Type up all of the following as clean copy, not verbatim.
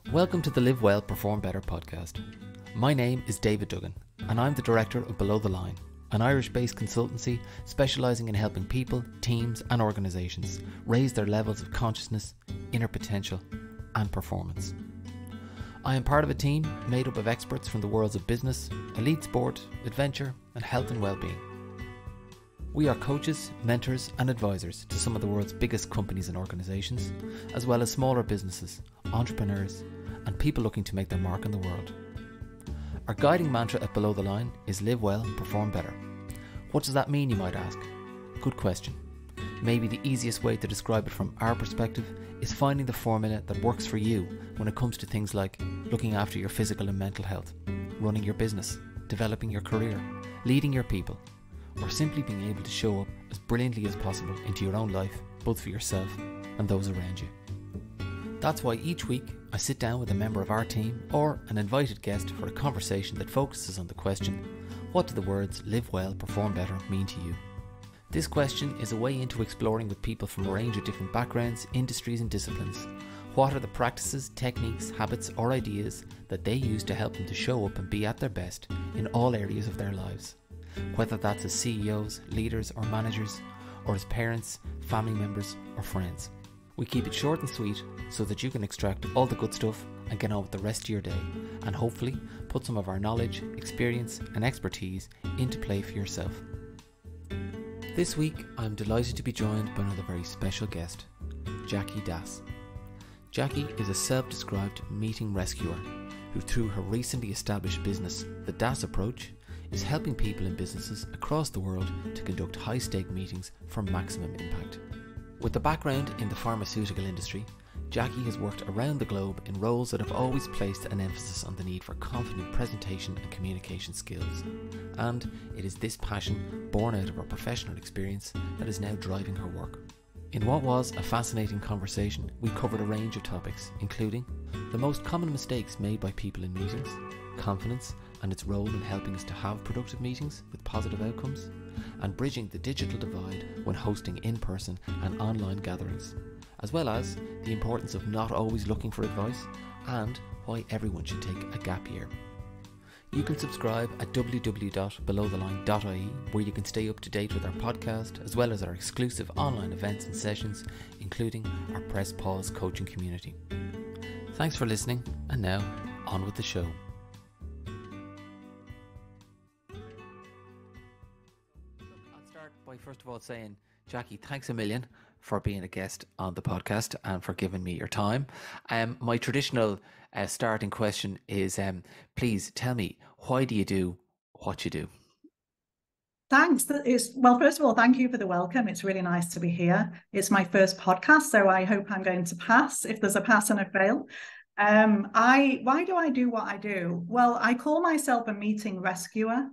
Welcome to the Live Well, Perform Better podcast. My name is David Duggan and I'm the director of Below the Line, an Irish-based consultancy specialising in helping people, teams and organisations raise their levels of consciousness, inner potential and performance. I am part of a team made up of experts from the worlds of business, elite sport, adventure and health and well-being. We are coaches, mentors and advisors to some of the world's biggest companies and organisations, as well as smaller businesses, entrepreneurs and people looking to make their mark in the world. Our guiding mantra at Below the Line is live well, perform better. What does that mean, you might ask? Good question. Maybe the easiest way to describe it from our perspective is finding the formula that works for you when it comes to things like looking after your physical and mental health, running your business, developing your career, leading your people, or simply being able to show up as brilliantly as possible into your own life, both for yourself and those around you. That's why each week I sit down with a member of our team or an invited guest for a conversation that focuses on the question, what do the words live well, perform better mean to you? This question is a way into exploring with people from a range of different backgrounds, industries and disciplines. What are the practices, techniques, habits or ideas that they use to help them to show up and be at their best in all areas of their lives? Whether that's as CEOs, leaders or managers, or as parents, family members or friends. We keep it short and sweet so that you can extract all the good stuff and get on with the rest of your day and hopefully put some of our knowledge, experience and expertise into play for yourself. This week I'm delighted to be joined by another very special guest, Jackie Das. Jackie is a self-described meeting rescuer who, through her recently established business, The Das Approach, is helping people in businesses across the world to conduct high-stake meetings for maximum impact. With a background in the pharmaceutical industry, Jackie has worked around the globe in roles that have always placed an emphasis on the need for confident presentation and communication skills. And it is this passion, born out of her professional experience, that is now driving her work. In what was a fascinating conversation, we covered a range of topics, including the most common mistakes made by people in meetings, confidence and its role in helping us to have productive meetings with positive outcomes, and bridging the digital divide when hosting in-person and online gatherings, as well as the importance of not always looking for advice and why everyone should take a gap year. You can subscribe at www.belowtheline.ie, where you can stay up to date with our podcast as well as our exclusive online events and sessions, including our Press Pause coaching community. Thanks for listening, and now on with the show. By first of all saying, Jackie, thanks a million for being a guest on the podcast and for giving me your time. My traditional starting question is, please tell me, why do you do what you do? Thanks. Well, first of all, thank you for the welcome. It's really nice to be here. It's my first podcast, so I hope I'm going to pass, if there's a pass and a fail. Why do I do what I do? Well, I call myself a meeting rescuer.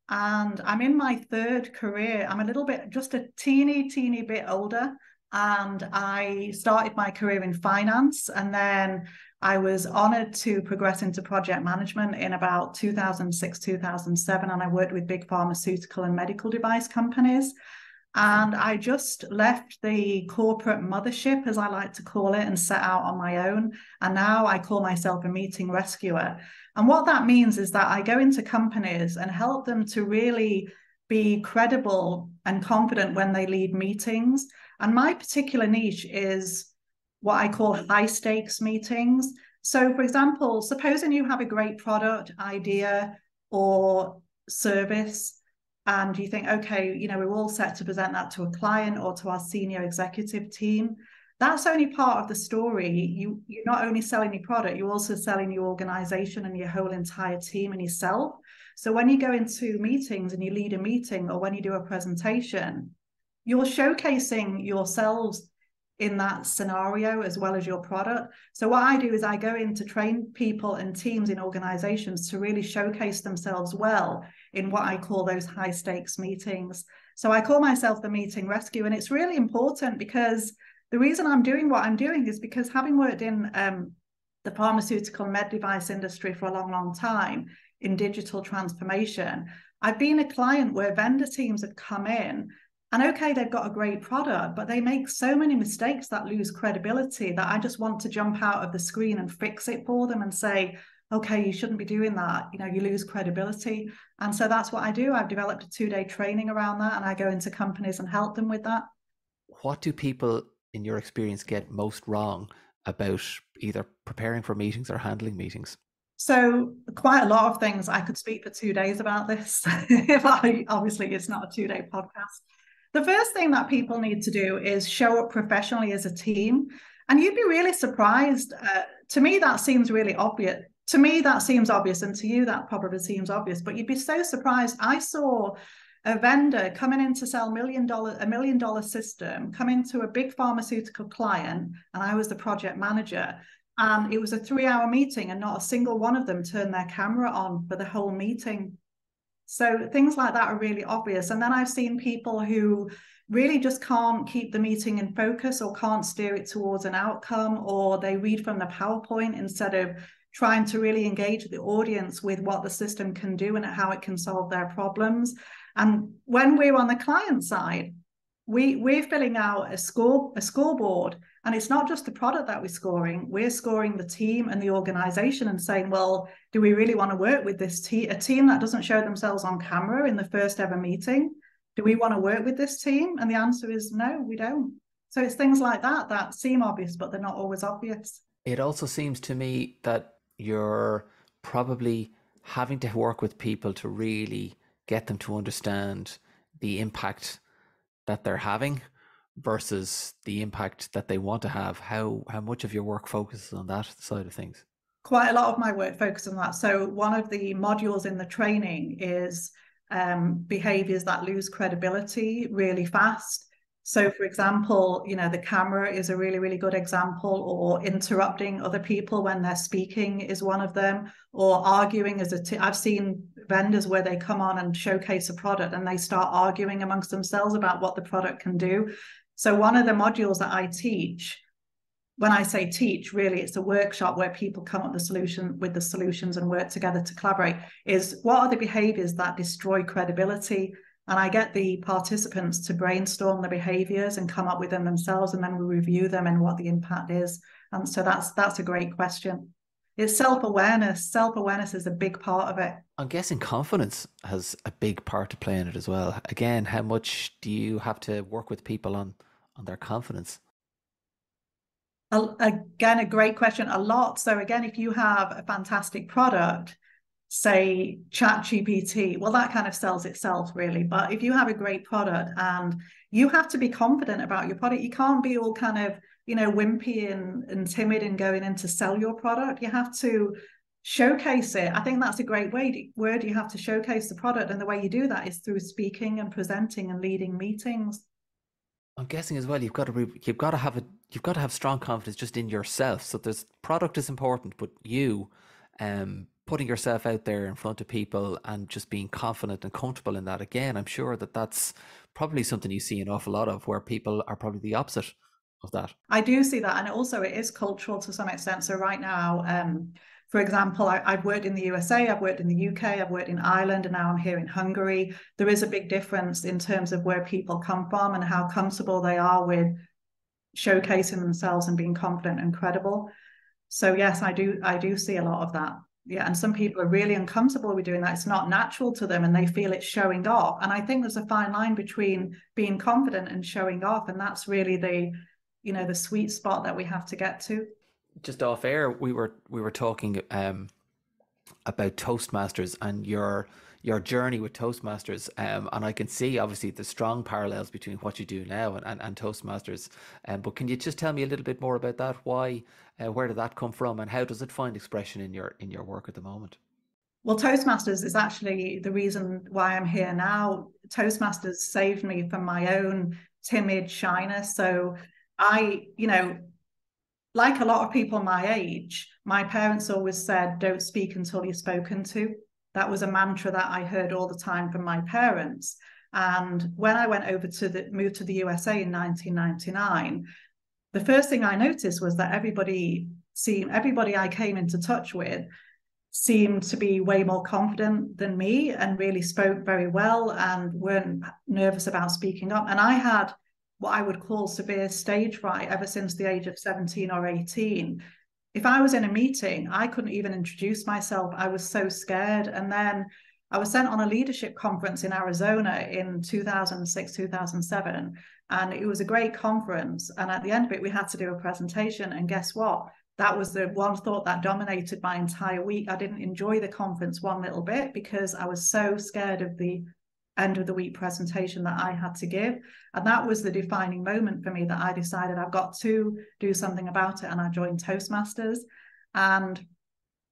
And I'm in my third career. I'm just a teeny bit older. And I started my career in finance. And then I was honored to progress into project management in about 2006, 2007. And I worked with big pharmaceutical and medical device companies. And I just left the corporate mothership, as I like to call it, and set out on my own. And now I call myself a meeting rescuer. And what that means is that I go into companies and help them to really be credible and confident when they lead meetings. And my particular niche is what I call high stakes meetings. So, for example, supposing you have a great product, idea, or service, and you think, okay, we're all set to present that to a client or to our senior executive team. That's only part of the story. You're not only selling your product, you're also selling your organization and your whole entire team and yourself. So when you go into meetings and you lead a meeting, or when you do a presentation, you're showcasing yourselves in that scenario as well as your product. So what I do is I go in to train people and teams in organizations to really showcase themselves well in what I call those high stakes meetings. So I call myself the meeting rescue, and it's really important because the reason I'm doing what I'm doing is because, having worked in the pharmaceutical med device industry for a long time in digital transformation, I've been a client where vendor teams have come in And okay, they've got a great product, but they make so many mistakes that lose credibility that I just want to jump out of the screen and fix it for them and say, okay, you shouldn't be doing that. You know, you lose credibility. And so that's what I do. I've developed a 2-day training around that, and I go into companies and help them with that. What do people, in your experience, get most wrong about either preparing for meetings or handling meetings? So quite a lot of things. I could speak for 2 days about this. Obviously, it's not a 2-day podcast. The first thing that people need to do is show up professionally as a team. And you'd be really surprised. To me, that seems really obvious. To me, that seems obvious. And to you, that probably seems obvious. But you'd be so surprised. I saw a vendor coming in to sell a $1 million system, come into a big pharmaceutical client, and I was the project manager. And it was a 3-hour meeting, and not a single one of them turned their camera on for the whole meeting. So things like that are really obvious. And then I've seen people who really just can't keep the meeting in focus or can't steer it towards an outcome, or they read from the PowerPoint instead of trying to really engage the audience with what the system can do and how it can solve their problems. And when we're on the client side, we're filling out a scoreboard, and it's not just the product that we're scoring the team and the organization and saying, well, do we really want to work with this team, a team that doesn't show themselves on camera in the first ever meeting? Do we want to work with this team? And the answer is no, we don't. So it's things like that that seem obvious, but they're not always obvious. It also seems to me that you're probably having to work with people to really get them to understand the impact that they're having versus the impact that they want to have. How much of your work focuses on that side of things? Quite a lot of my work focuses on that. So one of the modules in the training is behaviors that lose credibility really fast. So for example, you know, the camera is a really, really good example, or interrupting other people when they're speaking is one of them, or arguing as I've seen vendors where they come on and showcase a product and they start arguing amongst themselves about what the product can do. So one of the modules that I teach, when I say teach, really it's a workshop where people come up with the solutions and work together to collaborate, is what are the behaviors that destroy credibility? And I get the participants to brainstorm the behaviors and come up with them themselves, and then we review them and what the impact is. And so that's a great question. It's self-awareness. Self-awareness is a big part of it. I'm guessing confidence has a big part to play in it as well. Again, how much do you have to work with people on their confidence? Again, a great question. A lot. So again, if you have a fantastic product, say ChatGPT, well, that kind of sells itself really. But if you have a great product and you have to be confident about your product, you can't be all kind of, you know, wimpy and timid and going in to sell your product. You have to showcase it. I think that's a great word. You have to showcase the product. And the way you do that is through speaking and presenting and leading meetings. I'm guessing as well, you've got to have strong confidence just in yourself. So there's product is important, but you, putting yourself out there in front of people and just being confident and comfortable in that. Again, I'm sure that that's probably something you see an awful lot of, where people are probably the opposite of that. I do see that. And also it is cultural to some extent. So right now, for example, I've worked in the USA, I've worked in the UK, I've worked in Ireland, and now I'm here in Hungary. There is a big difference in terms of where people come from and how comfortable they are with showcasing themselves and being confident and credible. So yes, I do see a lot of that. Yeah, and some people are really uncomfortable with doing that. It's not natural to them and they feel it's showing off. And I think there's a fine line between being confident and showing off. And that's really the sweet spot that we have to get to. Just off air, we were talking about Toastmasters and your journey with Toastmasters, and I can see obviously the strong parallels between what you do now and Toastmasters. But can you just tell me a little bit more about that? Why, where did that come from, and how does it find expression in your work at the moment? Well, Toastmasters is actually the reason why I'm here now. Toastmasters saved me from my own timid shyness. So like a lot of people my age, my parents always said, don't speak until you're spoken to. That was a mantra that I heard all the time from my parents. And when I went moved to the USA in 1999, the first thing I noticed was that everybody I came into touch with seemed to be way more confident than me and really spoke very well and weren't nervous about speaking up. And I had what I would call severe stage fright ever since the age of 17 or 18. If I was in a meeting, I couldn't even introduce myself. I was so scared. And then I was sent on a leadership conference in Arizona in 2006, 2007. And it was a great conference. And at the end of it, we had to do a presentation. And guess what? That was the one thought that dominated my entire week. I didn't enjoy the conference one little bit because I was so scared of the end of the week presentation that I had to give. And that was the defining moment for me that I decided I've got to do something about it. And I joined Toastmasters. And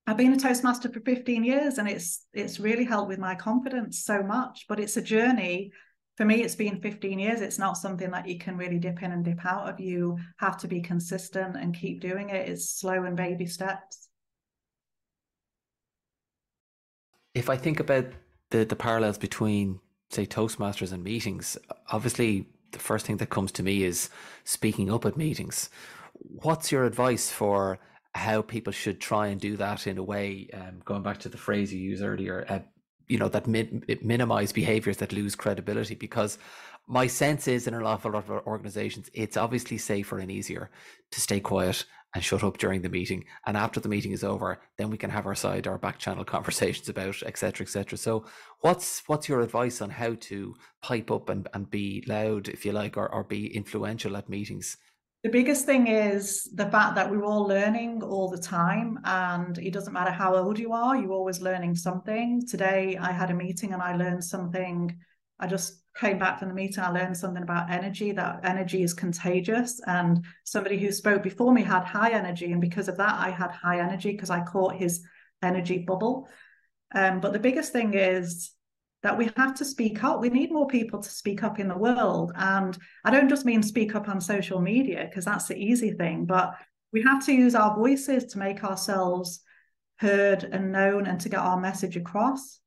I've been a Toastmaster for 15 years and it's really helped with my confidence so much. But it's a journey. For me, it's been 15 years. It's not something that you can really dip in and dip out of. You have to be consistent and keep doing it. It's slow and baby steps. If I think about the parallels between, say, Toastmasters and meetings, obviously the first thing that comes to me is speaking up at meetings. What's your advice for how people should try and do that in a way, going back to the phrase you used earlier, that minimize behaviors that lose credibility? Because my sense is in a lot of organizations, it's obviously safer and easier to stay quiet and shut up during the meeting. And after the meeting is over, then we can have our back channel conversations about et cetera, et cetera. So what's your advice on how to pipe up and be loud, if you like, or be influential at meetings? The biggest thing is the fact that we're all learning all the time, and it doesn't matter how old you are, you're always learning something. Today, I had a meeting and I learned something. I just came back from the meeting. I learned something about energy, that energy is contagious. And somebody who spoke before me had high energy. And because of that, I had high energy because I caught his energy bubble. But the biggest thing is that we have to speak up. We need more people to speak up in the world. And I don't just mean speak up on social media, because that's the easy thing, but we have to use our voices to make ourselves heard and known and to get our message across.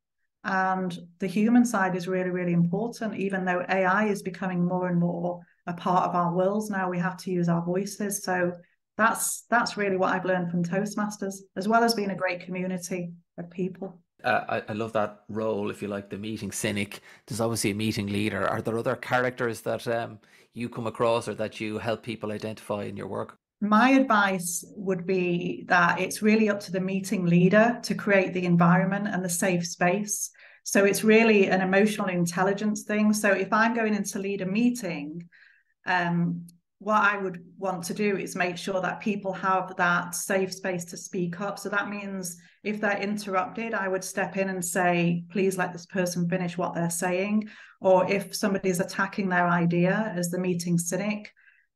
And the human side is really, really important. Even though AI is becoming more and more a part of our worlds now, we have to use our voices. So that's really what I've learned from Toastmasters, as well as being a great community of people. I love that role, if you like, the meeting cynic. There's obviously a meeting leader. Are there other characters that you come across or that you help people identify in your work? My advice would be that it's really up to the meeting leader to create the environment and the safe space. So it's really an emotional intelligence thing. So if I'm going in to lead a meeting, what I would want to do is make sure that people have that safe space to speak up. So that means if they're interrupted, I would step in and say, please let this person finish what they're saying. Or if somebody's attacking their idea as the meeting cynic,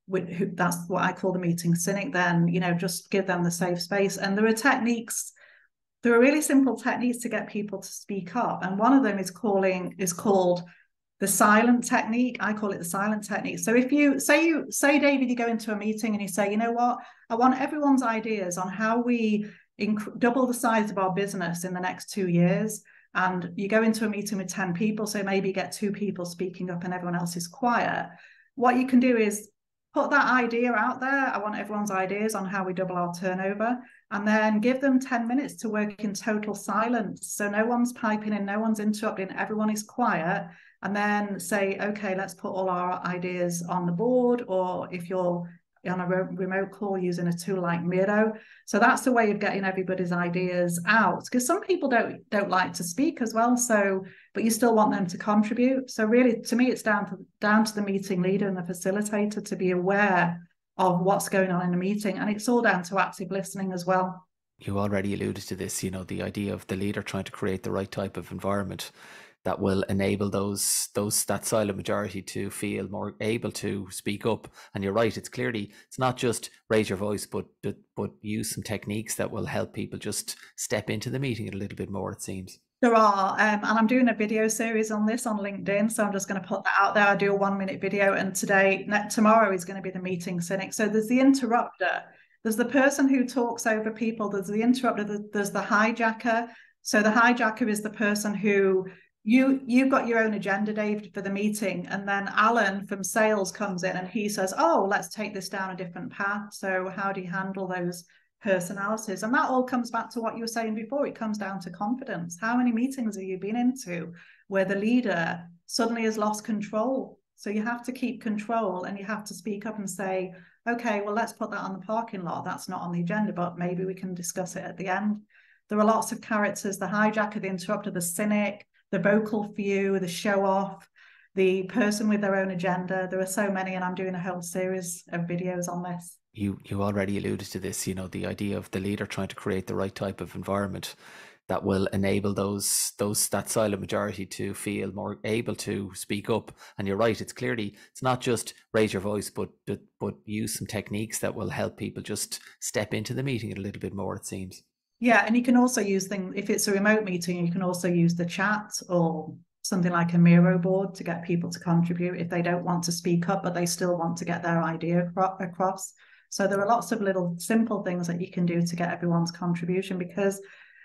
that's what I call the meeting cynic, then, just give them the safe space. And there are really simple techniques to get people to speak up. And one of them is called the silent technique. I call it the silent technique. So if you say, David, you go into a meeting and you say, you know what, I want everyone's ideas on how we double the size of our business in the next 2 years. And you go into a meeting with 10 people, so maybe you get 2 people speaking up and everyone else is quiet. What you can do is put that idea out there. I want everyone's ideas on how we double our turnover, and then give them 10 minutes to work in total silence. So no one's piping in, no one's interrupting, everyone is quiet. And then say, okay, let's put all our ideas on the board, or if you're on a remote call using a tool like Miro. So that's the way of getting everybody's ideas out, because some people don't like to speak as well. So, but you still want them to contribute. So really, to me, it's down to the meeting leader and the facilitator to be aware of what's going on in the meeting. And it's all down to active listening as well. You already alluded to this, the idea of the leader trying to create the right type of environment that will enable that silent majority to feel more able to speak up. And you're right, it's not just raise your voice, but use some techniques that will help people just step into the meeting a little bit more, it seems. There are, and I'm doing a video series on this on LinkedIn, so I'm just going to put that out there. I do a 1-minute video, and tomorrow is going to be the meeting cynic. So there's the interrupter, there's the person who talks over people, there's the interrupter, there's the hijacker. So the hijacker is the person who you've got your own agenda, Dave, for the meeting, and then Alan from sales comes in and he says, oh, let's take this down a different path. So how do you handle those personalities. And that all comes back to what you were saying before. It comes down to confidence. How many meetings have you been into where the leader suddenly has lost control? So you have to keep control, and you have to speak up and say, okay, well, let's put that on the parking lot. That's not on the agenda, but maybe we can discuss it at the end. There are lots of characters: the hijacker, the interrupter, the cynic, the vocal few, the show off, the person with their own agenda. There are so many, and I'm doing a whole series of videos on this. You already alluded to this, the idea of the leader trying to create the right type of environment that will enable that silent majority to feel more able to speak up. And you're right, it's not just raise your voice, but use some techniques that will help people just step into the meeting a little bit more, it seems. Yeah, and you can also use things, if it's a remote meeting, you can also use the chat or something like a Miro board to get people to contribute if they don't want to speak up, but they still want to get their idea across. So there are lots of little simple things that you can do to get everyone's contribution, because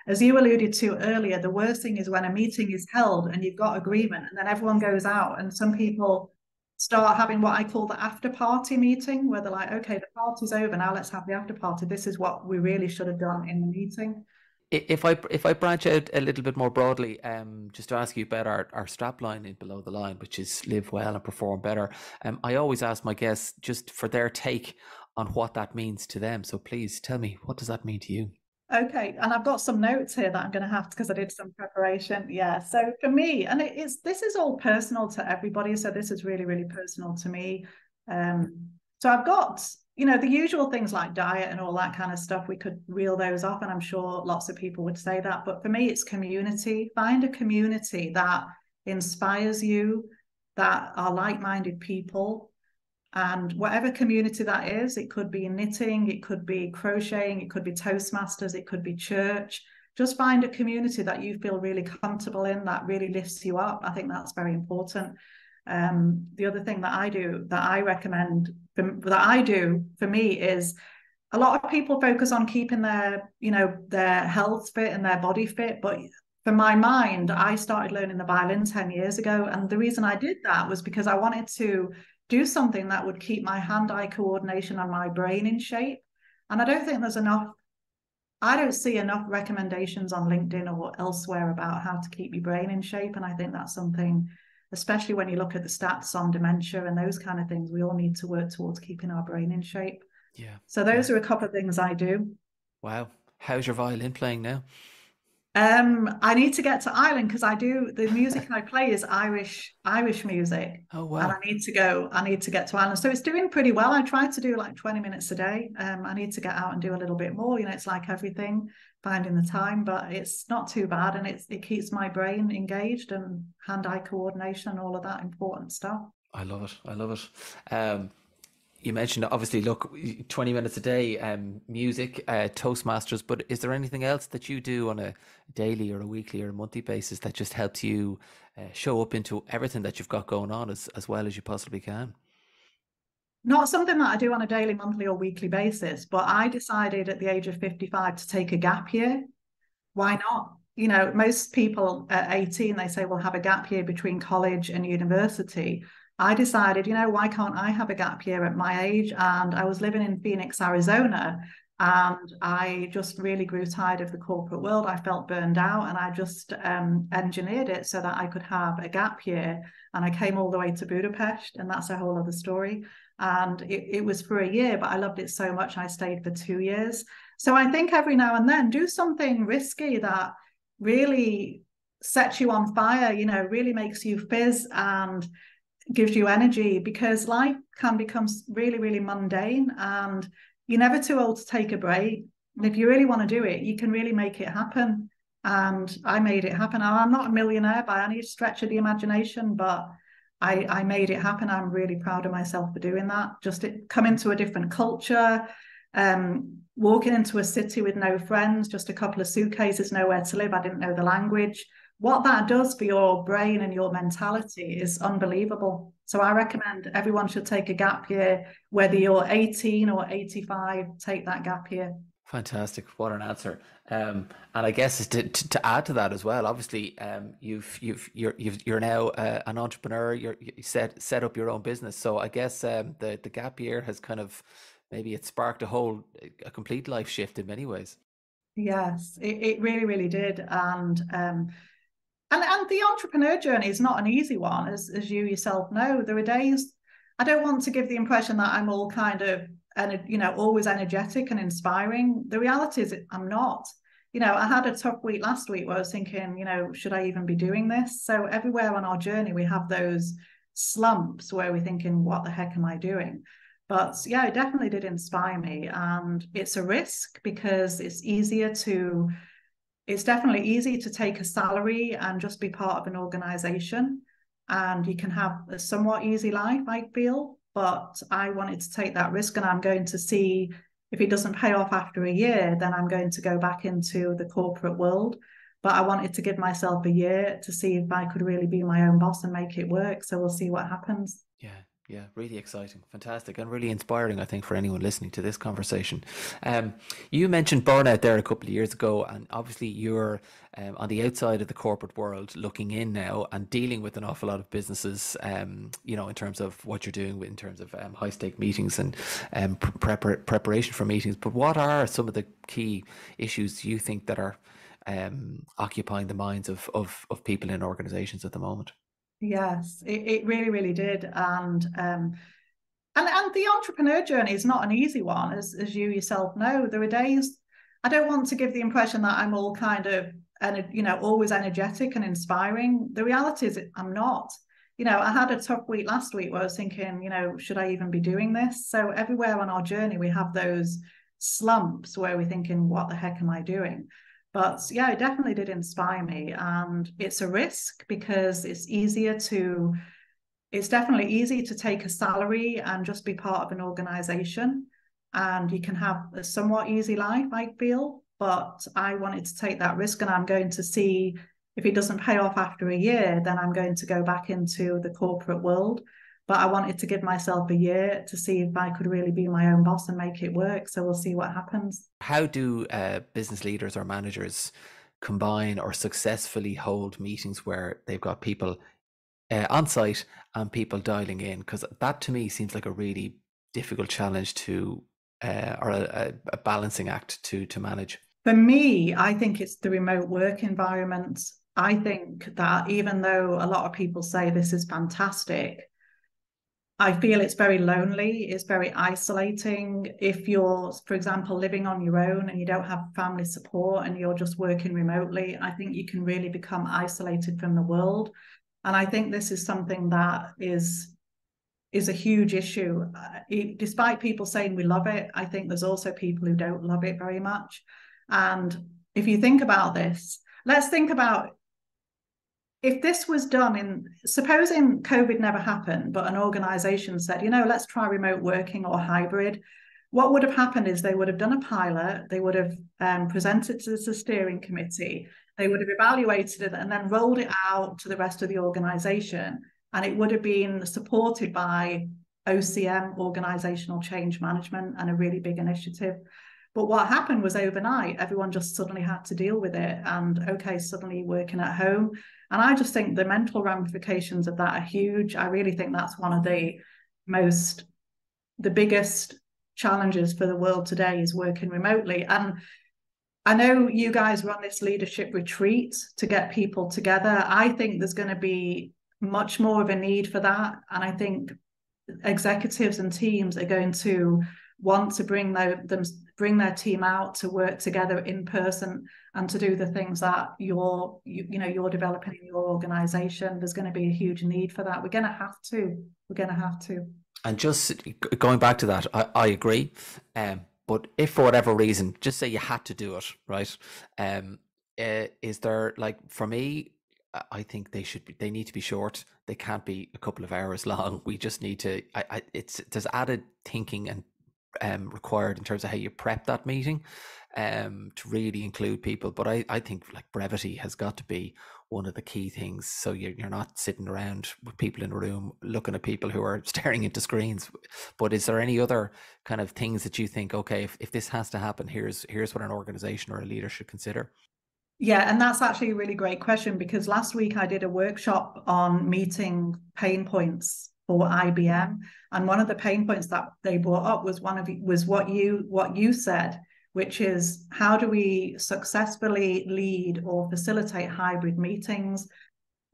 as you alluded to earlier, the worst thing is when a meeting is held and you've got agreement and then everyone goes out, and some people start having what I call the after party meeting, where they're like, okay, the party's over, now let's have the after party. This is what we really should have done in the meeting. If I branch out a little bit more broadly, just to ask you about our strap line in Below the Line, which is live well and perform better. I always ask my guests just for their take on what that means to them. So please tell me, what does that mean to you? Okay, and I've got some notes here that I'm going to have to, because I did some preparation. Yeah, so for me, and this is all personal to everybody, so this is really, really personal to me. So I've got, the usual things like diet and all that kind of stuff. We could reel those off, and I'm sure lots of people would say that. But for me, it's community. Find a community that inspires you, that are like-minded people. And whatever community that is, it could be knitting, it could be crocheting, it could be Toastmasters, it could be church. Just find a community that you feel really comfortable in, that really lifts you up. I think that's very important. The other thing that I do, that I recommend, that I do for me, is a lot of people focus on keeping their health fit and their body fit. But for my mind, I started learning the violin 10 years ago. And the reason I did that was because I wanted to do something that would keep my hand-eye coordination and my brain in shape. And I don't think I don't see enough recommendations on LinkedIn or elsewhere about how to keep your brain in shape. And I think that's something, especially when you look at the stats on dementia and those kind of things, we all need to work towards keeping our brain in shape. Yeah. So those are a couple of things I do. Wow. How's your violin playing now? I need to get to Ireland, because the music I play is Irish music. Oh, wow. And I need to get to Ireland. So it's doing pretty well. I try to do like 20 minutes a day. I need to get out and do a little bit more. It's like everything, finding the time, but it's not too bad. And it keeps my brain engaged, and hand-eye coordination and all of that important stuff. I love it. I love it. You mentioned, obviously, look, 20 minutes a day, music, Toastmasters, but is there anything else that you do on a daily or a weekly or a monthly basis that just helps you show up into everything that you've got going on as well as you possibly can? Not something that I do on a daily, monthly, or weekly basis, but I decided at the age of 55 to take a gap year. Why not? Most people at 18, they say, well, have a gap year between college and university. I decided, why can't I have a gap year at my age? And I was living in Phoenix, Arizona, and I just really grew tired of the corporate world. I felt burned out, and I just engineered it so that I could have a gap year. And I came all the way to Budapest, and that's a whole other story. And it was for a year, but I loved it so much, I stayed for 2 years. So I think every now and then, do something risky that really sets you on fire, really makes you fizz and gives you energy, because life can become really, really mundane, and you're never too old to take a break. And if you really want to do it, you can really make it happen. And I made it happen. And I'm not a millionaire by any stretch of the imagination, but I made it happen. I'm really proud of myself for doing that. Just coming to a different culture, walking into a city with no friends, just a couple of suitcases, nowhere to live. I didn't know the language. What that does for your brain and your mentality is unbelievable. So I recommend everyone should take a gap year, whether you're 18 or 85, take that gap year. Fantastic. What an answer. And I guess to add to that as well, obviously, you're now an entrepreneur. You set up your own business. So I guess the gap year has kind of maybe it sparked a complete life shift in many ways. Yes, it really, really did. And the entrepreneur journey is not an easy one, as you yourself know. There are days I don't want to give the impression that I'm all kind of, and always energetic and inspiring. The reality is I'm not. I had a tough week last week where I was thinking, should I even be doing this? So everywhere on our journey, we have those slumps where we're thinking, what the heck am I doing? But yeah, it definitely did inspire me. And it's a risk because it's definitely easy to take a salary and just be part of an organization. And you can have a somewhat easy life, I feel. But I wanted to take that risk, and I'm going to see if it doesn't pay off after a year, then I'm going to go back into the corporate world. But I wanted to give myself a year to see if I could really be my own boss and make it work. So we'll see what happens. Yeah, really exciting, fantastic, and really inspiring, I think, for anyone listening to this conversation. You mentioned burnout there a couple of years ago, and obviously you're on the outside of the corporate world looking in now and dealing with an awful lot of businesses, in terms of what you're doing in terms of high stake meetings and preparation for meetings. But what are some of the key issues you think that are occupying the minds of people in organizations at the moment? Yes, it really, really did. And the entrepreneur journey is not an easy one, as you yourself know. There are days I don't want to give the impression that I'm all kind of, and always energetic and inspiring. The reality is I'm not. I had a tough week last week where I was thinking, should I even be doing this? So everywhere on our journey, we have those slumps where we're thinking, what the heck am I doing? But yeah, it definitely did inspire me. And it's a risk because it's definitely easy to take a salary and just be part of an organization. And you can have a somewhat easy life, I feel. But I wanted to take that risk, and I'm going to see if it doesn't pay off after a year, then I'm going to go back into the corporate world. But I wanted to give myself a year to see if I could really be my own boss and make it work. So we'll see what happens. How do business leaders or managers combine or successfully hold meetings where they've got people on site and people dialing in? Because that to me seems like a really difficult challenge to, or a balancing act to manage. For me, I think it's the remote work environment. I think that even though a lot of people say this is fantastic, I feel it's very lonely, it's very isolating. If you're, for example, living on your own and you don't have family support and you're just working remotely, I think you can really become isolated from the world. And I think this is something that is a huge issue. Despite people saying we love it, I think there's also people who don't love it very much. And if you think about this, let's think about if this was done supposing COVID never happened, but an organization said, let's try remote working or hybrid. What would have happened is they would have done a pilot, they would have presented to the steering committee, they would have evaluated it and then rolled it out to the rest of the organization. And it would have been supported by OCM, organizational change management, and a really big initiative. But what happened was overnight, everyone just suddenly had to deal with it. And okay, suddenly working at home. And I just think the mental ramifications of that are huge. I really think that's one of the biggest challenges for the world today is working remotely. And I know you guys run this leadership retreat to get people together. I think there's going to be much more of a need for that. And I think executives and teams are going to want to bring their team out to work together in person and to do the things that you're developing in your organization. There's going to be a huge need for that. We're going to have to. And just going back to that, I agree. But if for whatever reason, just say you had to do it, right? Is there, like, for me, I think they need to be short. They can't be a couple of hours long. We just need to, there's added thinking and required in terms of how you prep that meeting to really include people. But I think like brevity has got to be one of the key things. So you're not sitting around with people in a room looking at people who are staring into screens. But is there any other kind of things that you think, okay, if this has to happen, here's what an organization or a leader should consider? Yeah, and that's actually a really great question, because last week I did a workshop on meeting pain points for IBM. And one of the pain points that they brought up was what you said, which is, how do we successfully lead or facilitate hybrid meetings?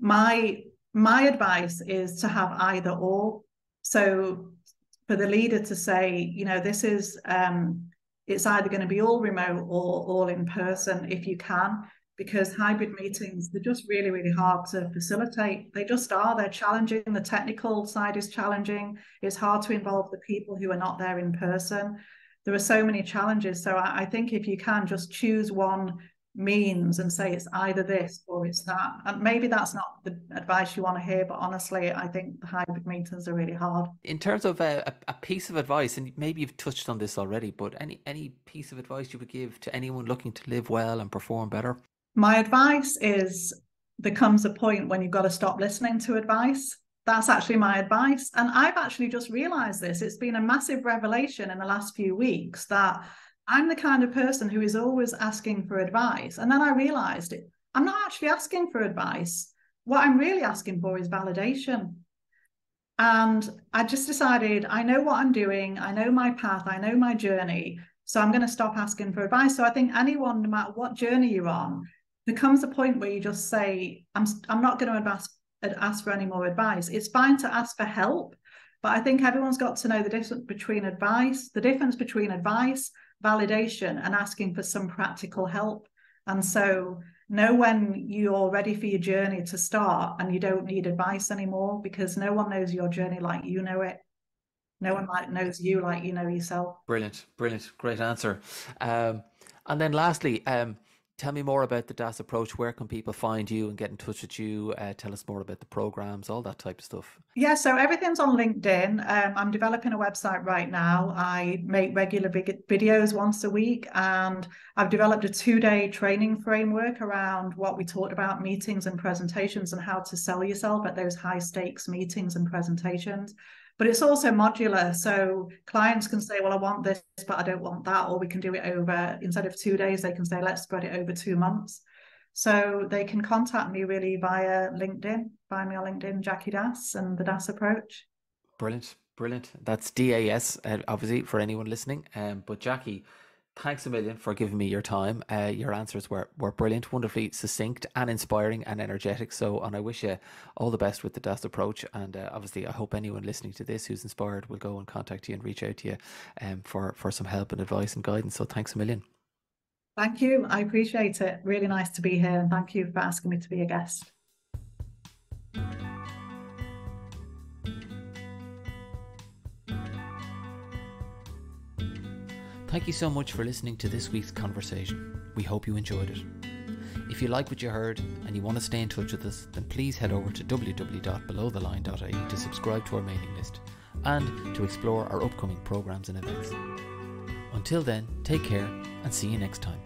My advice is to have either or. So for the leader to say, this is it's either going to be all remote or all in person if you can, because hybrid meetings, they're just really, really hard to facilitate. They just are. They're challenging. The technical side is challenging. It's hard to involve the people who are not there in person. There are so many challenges. So I think if you can just choose one means and say it's either this or it's that, and maybe that's not the advice you want to hear, but honestly I think the hybrid meetings are really hard. In terms of a piece of advice, and maybe you've touched on this already, but any piece of advice you would give to anyone looking to live well and perform better? My advice is, there comes a point when you've got to stop listening to advice. That's actually my advice. And I've actually just realized this. It's been a massive revelation in the last few weeks that I'm the kind of person who is always asking for advice. And then I realized I'm not actually asking for advice. What I'm really asking for is validation. And I just decided, I know what I'm doing. I know my path. I know my journey. So I'm going to stop asking for advice. So I think anyone, no matter what journey you're on, there comes a point where you just say, I'm not going to ask for any more advice. It's fine to ask for help, but I think everyone's got to know the difference between advice, validation, and asking for some practical help. And so know when you're ready for your journey to start and you don't need advice anymore, because no one knows your journey like you know it. No one knows you like you know yourself. Brilliant. Great answer. And then lastly, tell me more about the DAS approach. Where can people find you and get in touch with you? Tell us more about the programs, all that type of stuff. Yeah, so everything's on LinkedIn. I'm developing a website right now. I make regular videos once a week, and I've developed a 2-day training framework around what we talked about, meetings and presentations, and how to sell yourself at those high stakes meetings and presentations. But it's also modular. So clients can say, well, I want this, but I don't want that. Or we can do it over, instead of 2 days, they can say, let's spread it over 2 months. So they can contact me really via LinkedIn. Find me on LinkedIn, Jackie Das, and the DAS approach. Brilliant. That's DAS, obviously, for anyone listening. But Jackie, thanks a million for giving me your time. Your answers were brilliant, wonderfully succinct and inspiring and energetic. And I wish you all the best with the DAS approach. And obviously, I hope anyone listening to this who's inspired will go and contact you and reach out to you for some help and advice and guidance. So thanks a million. Thank you. I appreciate it. Really nice to be here. And thank you for asking me to be a guest. Thank you so much for listening to this week's conversation. We hope you enjoyed it. If you like what you heard and you want to stay in touch with us, then please head over to www.belowtheline.ie to subscribe to our mailing list and to explore our upcoming programs and events. Until then, take care and see you next time.